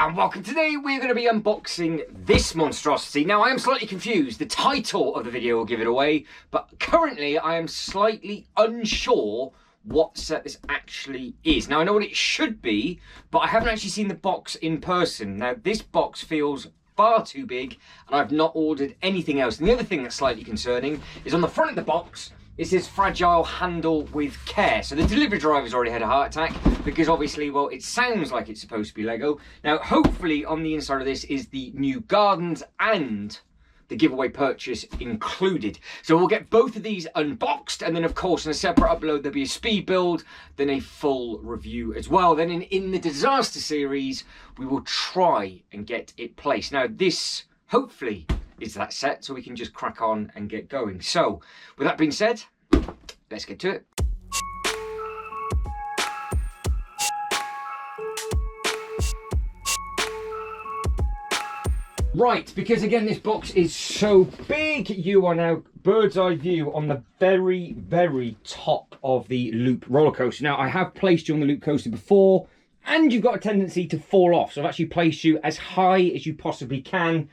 and welcome. Today we're going to be unboxing this monstrosity. Now I am slightly confused, the title of the video will give it away, but currently I am slightly unsure what set this actually is. Now I know what it should be, but I haven't actually seen the box in person. Now this box feels far too big and I've not ordered anything else. And the other thing that's slightly concerning is on the front of the box it says fragile, handle with care. So the delivery driver's already had a heart attack because obviously, well, it sounds like it's supposed to be Lego. Now, hopefully on the inside of this is the new gardens and the giveaway purchase included. So we'll get both of these unboxed, and then of course in a separate upload there'll be a speed build, then a full review as well. Then in the disaster series, we will try and get it placed. Now this, hopefully, is that set, so we can just crack on and get going. So with that being said, let's get to it. Right, because again this box is so big, you are now bird's eye view on the very, very top of the loop roller coaster. Now I have placed you on the loop coaster before, and you've got a tendency to fall off, so I've actually placed you as high as you possibly can.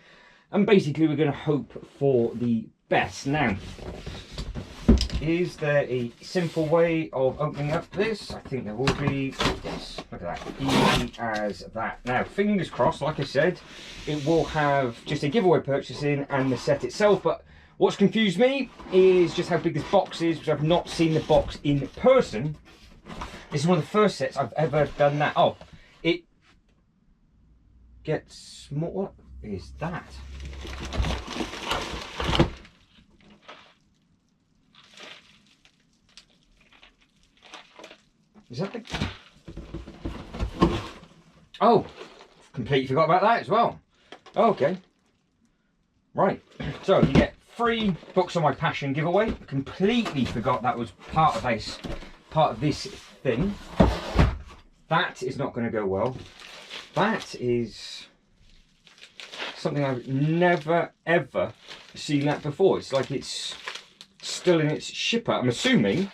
And basically we're going to hope for the best. Now, is there a simple way of opening up this? I think there will be. Yes, look at that. Easy as that. Now, fingers crossed, like I said, it will have just a giveaway purchase in and the set itself. But what's confused me is just how big this box is, because I've not seen the box in person. This is one of the first sets I've ever done that. Oh, it gets small. What is that? Is that the... Oh, completely forgot about that as well. Okay. Right. So you get 3 books on my passion giveaway. Completely forgot that was part of this thing. That is not going to go well. That is something I've never ever seen that before. It's like it's still in its shipper. I'm assuming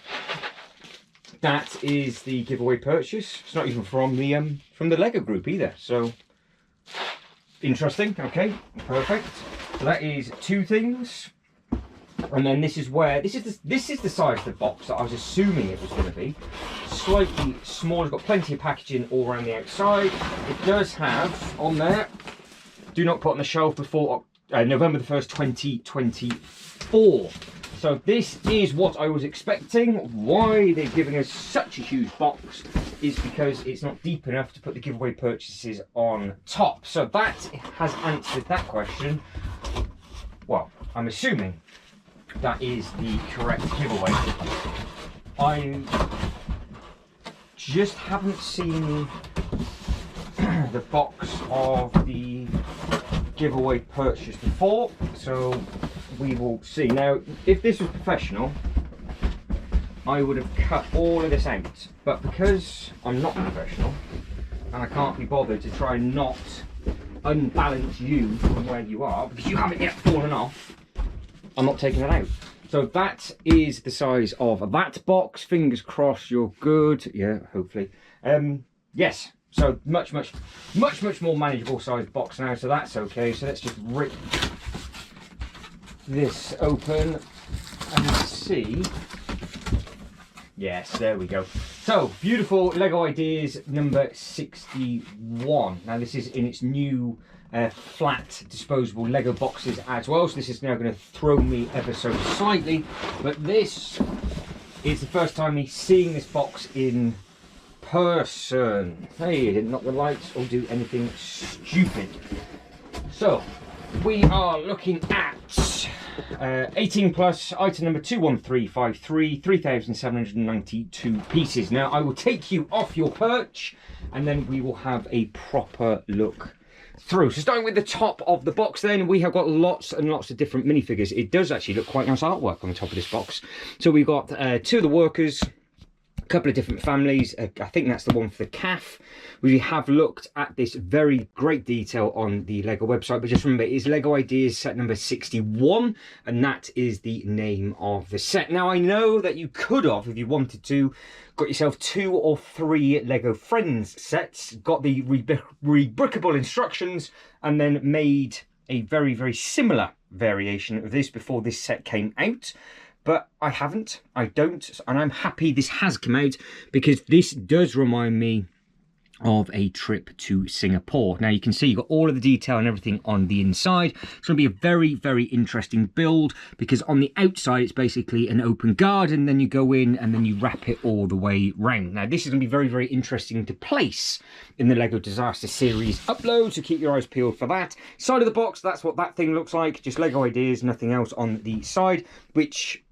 that is the giveaway purchase. It's not even from the Lego group either. So interesting. Okay, perfect. So that is 2 things. And then this is where this is the size of the box that I was assuming it was going to be. Slightly smaller. It's got plenty of packaging all around the outside. It does have on there, do not put on the shelf before November the 1st, 2024. So this is what I was expecting. Why they're giving us such a huge box is because it's not deep enough to put the giveaway purchases on top. So that has answered that question. Well, I'm assuming that is the correct giveaway. I just haven't seen the box of the giveaway purchase before, so we will see. Now, if this was professional, I would have cut all of this out, but because I'm not professional and I can't be bothered to try and not unbalance you from where you are because you haven't yet fallen off, I'm not taking it out. So that is the size of that box. Fingers crossed you're good. Yeah, hopefully. Yes. So much more manageable sized box now, so that's okay. So let's just rip this open and see. Yes, there we go. So beautiful Lego Ideas number 61. Now this is in its new flat disposable Lego boxes as well, so this is now going to throw me ever so slightly, but this is the first time me seeing this box in person. Hey, I didn't knock the lights or do anything stupid. So we are looking at 18 plus, item number 21353, 3,792 pieces. Now I will take you off your perch and then we will have a proper look through. So starting with the top of the box, then we have got lots and lots of different minifigures. It does actually look quite nice artwork on the top of this box. So we've got 2 of the workers, couple of different families. I think that's the one for the calf. We have looked at this very great detail on the Lego website, but just remember, it is Lego Ideas set number 61, and that is the name of the set. Now, I know that you could have, if you wanted to, got yourself 2 or 3 Lego Friends sets, got the rebrickable instructions, and then made a very, very similar variation of this before this set came out. But I haven't, I don't, and I'm happy this has come out, because this does remind me of a trip to Singapore. Now you can see you've got all of the detail and everything on the inside. It's going to be a very, very interesting build, because on the outside it's basically an open garden, then you go in and then you wrap it all the way round. Now this is going to be very, very interesting to place in the Lego Disaster Series upload, so keep your eyes peeled for that. Side of the box, that's what that thing looks like, just Lego Ideas, nothing else on the side, which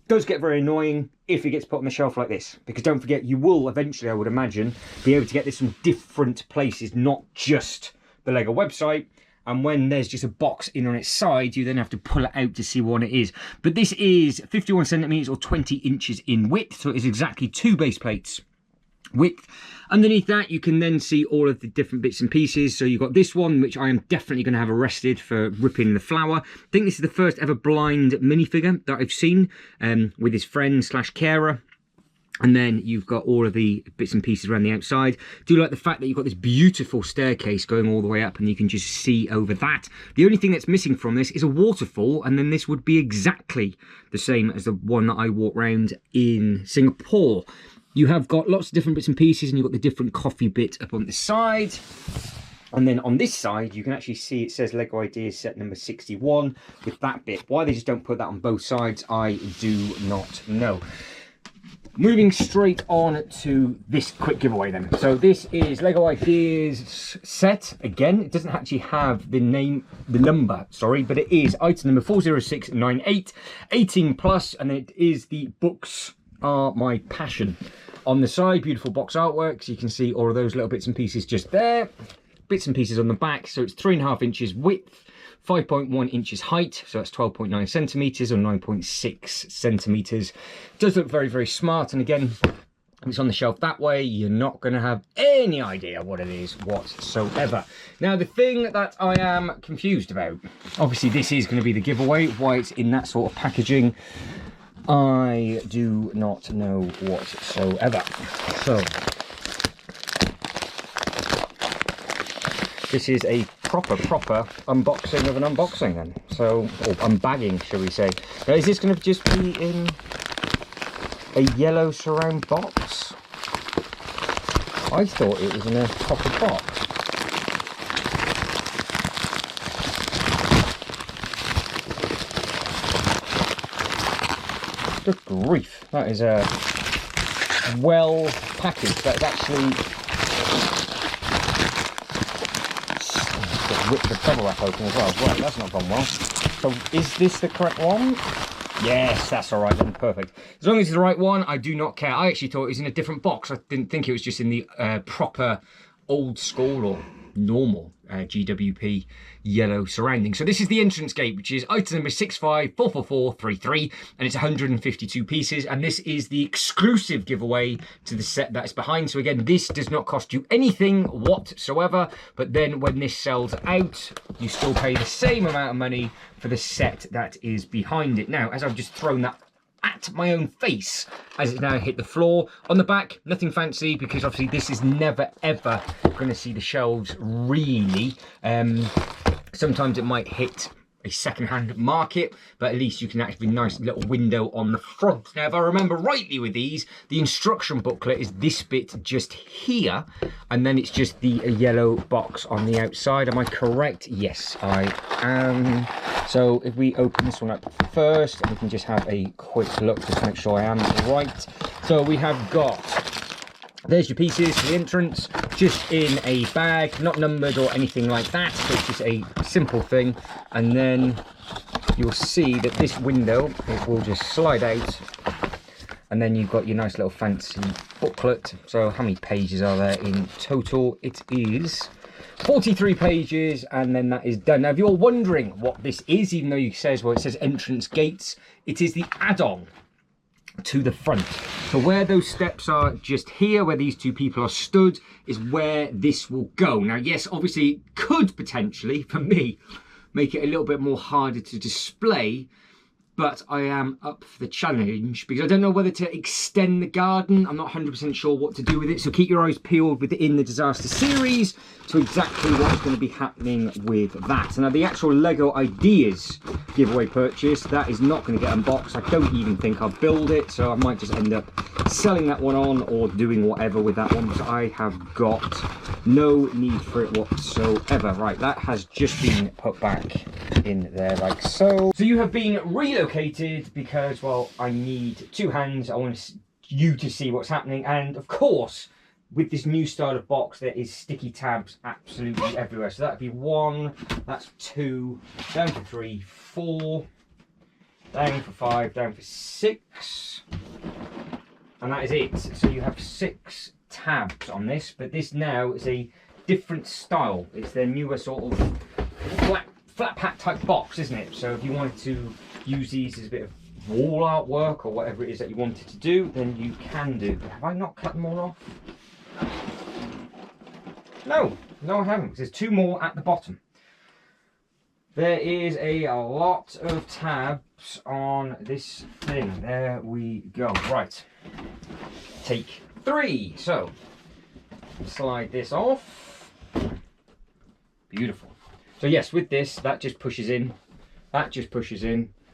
does get very annoying if it gets put on the shelf like this, because don't forget, you will eventually, I would imagine, be able to get this from different places, not just the Lego website. And when there's just a box in on its side, you then have to pull it out to see what it is. But this is 51 centimeters or 20 inches in width, so it is exactly 2 base plates width. Underneath that, you can then see all of the different bits and pieces. So you've got this one, which I am definitely going to have arrested for ripping the flower. I think this is the first ever blind minifigure that I've seen, with his friend slash carer. And then you've got all of the bits and pieces around the outside. Do like the fact that you've got this beautiful staircase going all the way up, and you can just see over that. The only thing that's missing from this is a waterfall, and then this would be exactly the same as the one that I walked around in Singapore. You have got lots of different bits and pieces, and you've got the different coffee bit up on the side. And then on this side, you can actually see it says Lego Ideas set number 61 with that bit. Why they just don't put that on both sides, I do not know. Moving straight on to this quick giveaway then. So this is Lego Ideas set. Again, it doesn't actually have the number, but it is item number 40698, 18 plus, and it is the Books Are My Passion. On the side, beautiful box artwork, so you can see all of those little bits and pieces just there. Bits and pieces on the back, so it's 3.5 inches width, 5.1 inches height, so that's 12.9 centimeters or 9.6 centimeters. Does look very, very smart, and again, if it's on the shelf that way, you're not going to have any idea what it is whatsoever. Now, the thing that I am confused about, obviously this is going to be the giveaway, why it's in that sort of packaging, I do not know whatsoever. So this is a proper unboxing of an unboxing then. So, or unbagging, shall we say. Now, is this going to just be in a yellow surround box? I thought it was in a proper box. Good grief, that is a well packaged. That is actually rip the bubble wrap open as well. Right, that's not gone well. So is this the correct one? Yes, that's all right then, perfect. As long as it's the right one, I do not care. I actually thought it was in a different box. I didn't think it was just in the proper old school or normal GWP yellow surrounding. So this is the entrance gate, which is item number 65444333, and it's 152 pieces, and this is the exclusive giveaway to the set that is behind. So again, this does not cost you anything whatsoever, but then when this sells out, you still pay the same amount of money for the set that is behind it. Now, as I've just thrown that at my own face as it's now hit the floor. On the back, nothing fancy, because obviously this is never ever going to see the shelves really. Sometimes it might hit a second-hand market, but at least you can actually nice little window on the front. Now, if I remember rightly with these, the instruction booklet is this bit just here, and then it's just the yellow box on the outside. Am I correct? Yes, I am. So if we open this one up first, we can just have a quick look just to make sure I am right. So we have got, there's your pieces for the entrance, just in a bag, not numbered or anything like that. So it's just a simple thing. And then you'll see that this window, it will just slide out. And then you've got your nice little fancy booklet. So how many pages are there in total? It is 43 pages, and then that is done. Now, if you're wondering what this is, even though it says entrance gates, it is the add-on to the front. So where those steps are just here, where these two people are stood, is where this will go. Now, yes, obviously it could potentially, for me, make it a little bit more harder to display, but I am up for the challenge because I don't know whether to extend the garden. I'm not 100% sure what to do with it. So keep your eyes peeled within the disaster series to exactly what's going to be happening with that. Now the actual Lego Ideas giveaway purchase, that is not going to get unboxed. I don't even think I'll build it. So I might just end up selling that one on or doing whatever with that one because I have got no need for it whatsoever. Right, that has just been put back in there like so. So you have been relocated because, well, I need two hands. I want you to see what's happening, and of course with this new style of box there is sticky tabs absolutely everywhere. So that'd be 1, that's 2, down for 3, 4, down for 5, down for 6, and that is it. So you have 6 tabs on this, but this now is a different style. It's their newer sort of flat pack type box, isn't it? So if you wanted to use these as a bit of wall artwork or whatever it is that you wanted to do, then you can do. Have I not cut them all off? No, I haven't. There's 2 more at the bottom. There is a lot of tabs on this thing. There we go. Right. Take 3. So slide this off. Beautiful. So yes, with this, that just pushes in,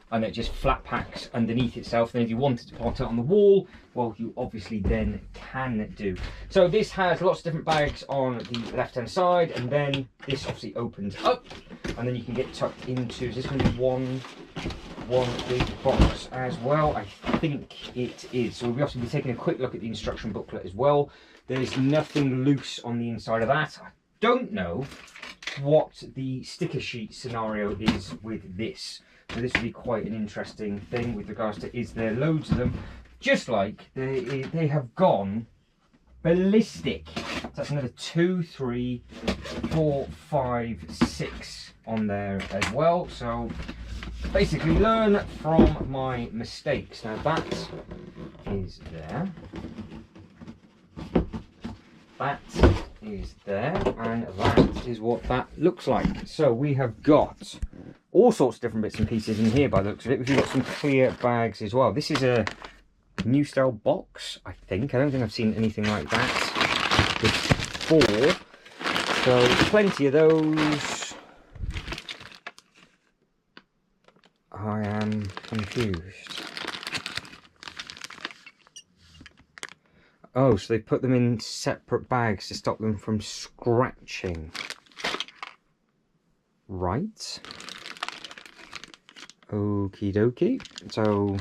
and it just flat packs underneath itself. Then if you wanted to put it on the wall, well, you obviously then can do. So this has lots of different bags on the left-hand side, and then this obviously opens up, and then you can get tucked into, is this going to be one big box as well? I think it is. So we'll obviously be taking a quick look at the instruction booklet as well. There's nothing loose on the inside of that. I don't know what the sticker sheet scenario is with this. So this would be quite an interesting thing with regards to, is there loads of them? Just like they have gone ballistic. So that's another 2, 3, 4, 5, 6 on there as well. So basically learn from my mistakes. Now that is there. That is there, and that is what that looks like. So we have got all sorts of different bits and pieces in here by the looks of it. We've got some clear bags as well. This is a new style box, I think. I don't think I've seen anything like that before. So plenty of those. I am confused. Oh, so they put them in separate bags to stop them from scratching. Right. Okie dokie. So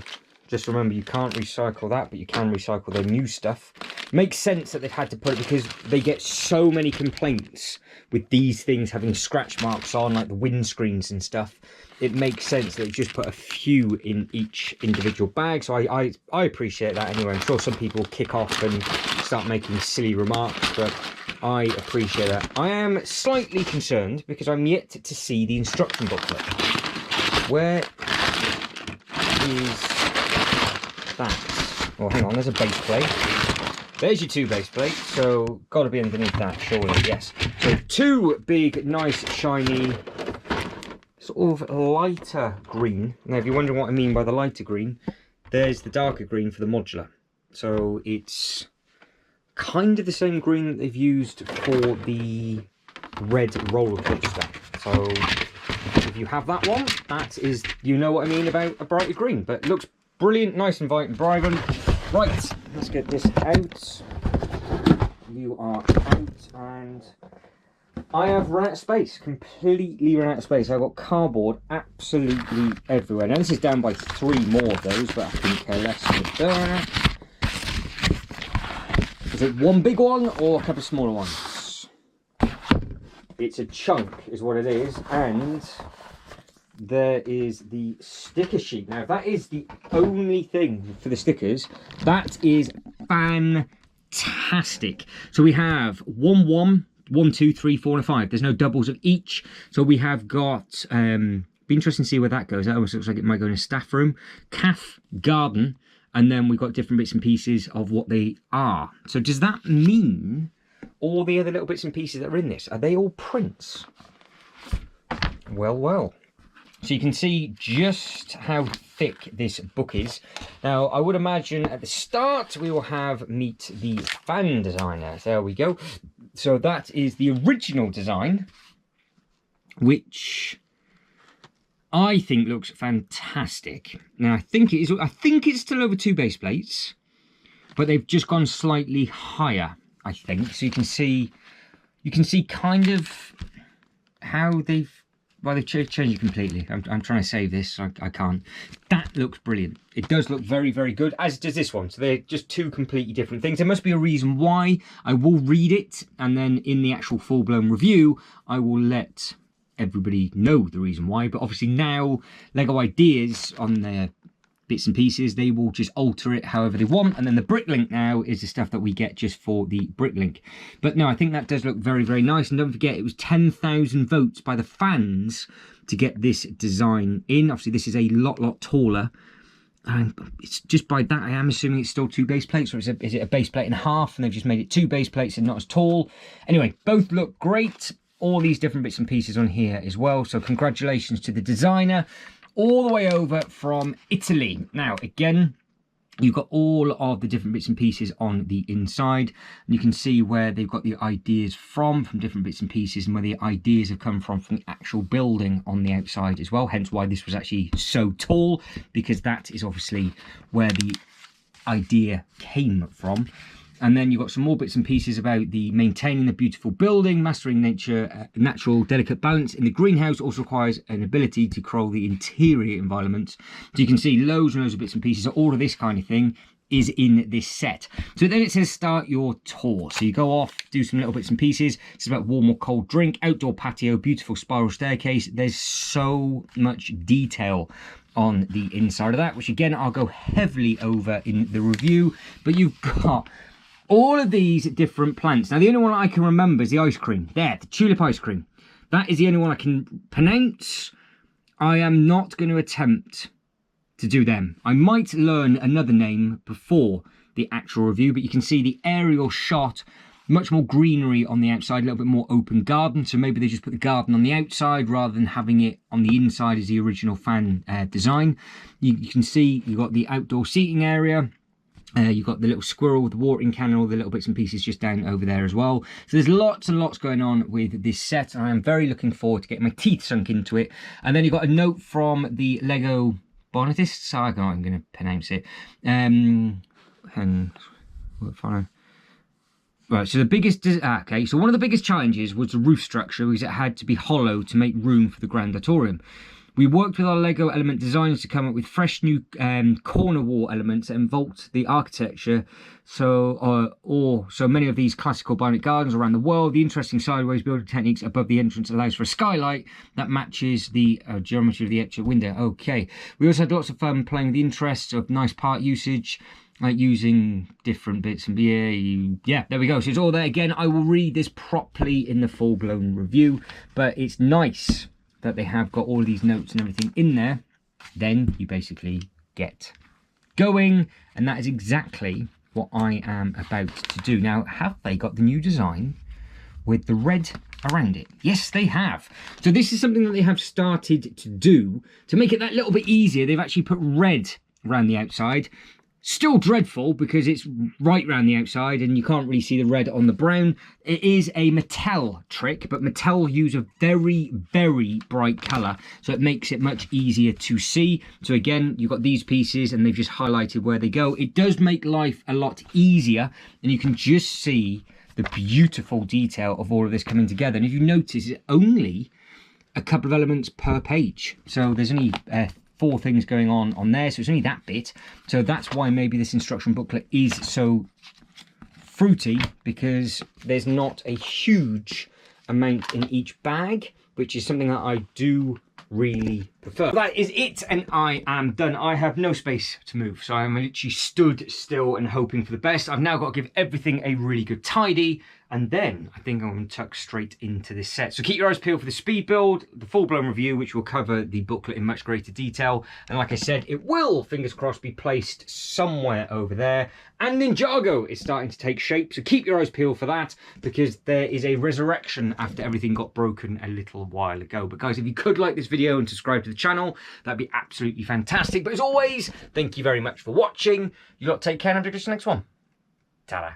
just remember, you can't recycle that, but you can recycle their new stuff. Makes sense that they've had to put it because they get so many complaints with these things having scratch marks on, like the windscreens and stuff. It makes sense that they just put a few in each individual bag. So I appreciate that anyway. I'm sure some people kick off and start making silly remarks, but I appreciate that. I am slightly concerned because I'm yet to see the instruction booklet. Where is that? Oh, hang on, there's a base plate. There's your 2 base plates, so got to be underneath that, surely, yes. So 2 big, nice, shiny, sort of lighter green. Now, if you're wondering what I mean by the lighter green, there's the darker green for the modular. So it's kind of the same green that they've used for the red roller coaster. So if you have that one, that is, you know what I mean about a brighter green. But it looks brilliant, nice and vibrant. Right, let's get this out. You are out, and I have run out of space, completely run out of space. I've got cardboard absolutely everywhere. Now this is down by 3 more of those, but I couldn't care less with that. Is it one big one or a couple of smaller ones? It's a chunk is what it is, and there is the sticker sheet. Now that is the only thing for the stickers. That is fantastic. So we have 1, 1, 1, 2, 3, 4 and 5. There's no doubles of each. So we have got be interesting to see where that goes. That almost looks like it might go in a staff room. Calf garden, and then we've got different bits and pieces of what they are. So does that mean all the other little bits and pieces that are in this, are they all prints? Well, well. So you can see just how thick this book is. Now, I would imagine at the start we will have meet the fan designer. There we go. So that is the original design, which I think looks fantastic. Now, I think it's still over 2 base plates, but they've just gone slightly higher, I think. So you can see kind of how they've changed it completely. I'm trying to save this, so I can't. That looks brilliant. It does look very, very good, as does this one. So they're just 2 completely different things. There must be a reason why. I will read it, and then in the actual full-blown review, I will let everybody know the reason why. But obviously now, LEGO Ideas on their bits and pieces, they will just alter it however they want, and then the Bricklink now is the stuff that we get just for the Bricklink. But no, I think that does look very, very nice. And don't forget, it was 10,000 votes by the fans to get this design in. Obviously this is a lot taller, and it's just by that I am assuming it's still 2 base plates, or is it a base plate and a half, and they've just made it 2 base plates and not as tall. Anyway, both look great. All these different bits and pieces on here as well, so congratulations to the designer, all the way over from Italy. Now, again, you've got all of the different bits and pieces on the inside, and you can see where they've got the ideas from different bits and pieces, and where the ideas have come from the actual building on the outside as well, hence why this was actually so tall, because that is obviously where the idea came from. And then you've got some more bits and pieces about the maintaining the beautiful building, mastering natural delicate balance in the greenhouse also requires an ability to control the interior environment. So you can see loads and loads of bits and pieces. So all of this kind of thing is in this set. So then it says start your tour. So you go off, do some little bits and pieces. It's about warm or cold drink, outdoor patio, beautiful spiral staircase. There's so much detail on the inside of that, which again, I'll go heavily over in the review. But you've got all of these different plants. Now, the only one I can remember is the ice cream. There, the tulip ice cream. That is the only one I can pronounce. I am not going to attempt to do them. I might learn another name before the actual review, but you can see the aerial shot, much more greenery on the outside, a little bit more open garden. So maybe they just put the garden on the outside rather than having it on the inside as the original fan design. You can see you've got the outdoor seating area. You've got the little squirrel with the watering can and all the little bits and pieces just down over there as well. So there's lots and lots going on with this set, and I am very looking forward to getting my teeth sunk into it. And then you've got a note from the LEGO Bonetists. I don't know how I'm going to pronounce it. Right, so the biggest, okay, so one of the biggest challenges was the roof structure, because it had to be hollow to make room for the grand auditorium. We worked with our LEGO element designers to come up with fresh new corner wall elements that involved the architecture. So many of these classical bionic gardens around the world. The interesting sideways building techniques above the entrance allows for a skylight that matches the geometry of the actual window. Okay. We also had lots of fun playing with the interests of nice part usage, like using different bits and yeah, there we go. So it's all there. Again, I will read this properly in the full-blown review, but it's nice that they have got all these notes and everything in there. Then you basically get going, and that is exactly what I am about to do. Now, have they got the new design with the red around it? Yes, they have. So this is something that they have started to do to make it that little bit easier. They've actually put red around the outside. Still dreadful because it's right round the outside and you can't really see the red on the brown. It is a Mattel trick, but Mattel use a very, very bright colour, so it makes it much easier to see. So again, you've got these pieces and they've just highlighted where they go. It does make life a lot easier, and you can just see the beautiful detail of all of this coming together. And if you notice, it's only a couple of elements per page. So there's only 4 things going on there, so it's only that bit. So that's why maybe this instruction booklet is so fruity, because there's not a huge amount in each bag, which is something that I do really prefer. That is it, and I am done. I have no space to move, so I'm literally stood still and hoping for the best. I've now got to give everything a really good tidy, And then I think I'm going to tuck straight into this set. So keep your eyes peeled for the speed build, the full-blown review, which will cover the booklet in much greater detail. And like I said, it will, fingers crossed, be placed somewhere over there. And Ninjago is starting to take shape. So keep your eyes peeled for that, because there is a resurrection after everything got broken a little while ago. But guys, if you could like this video and subscribe to the channel, that'd be absolutely fantastic. But as always, thank you very much for watching. You lot take care, and I'll do this next one. Ta-da.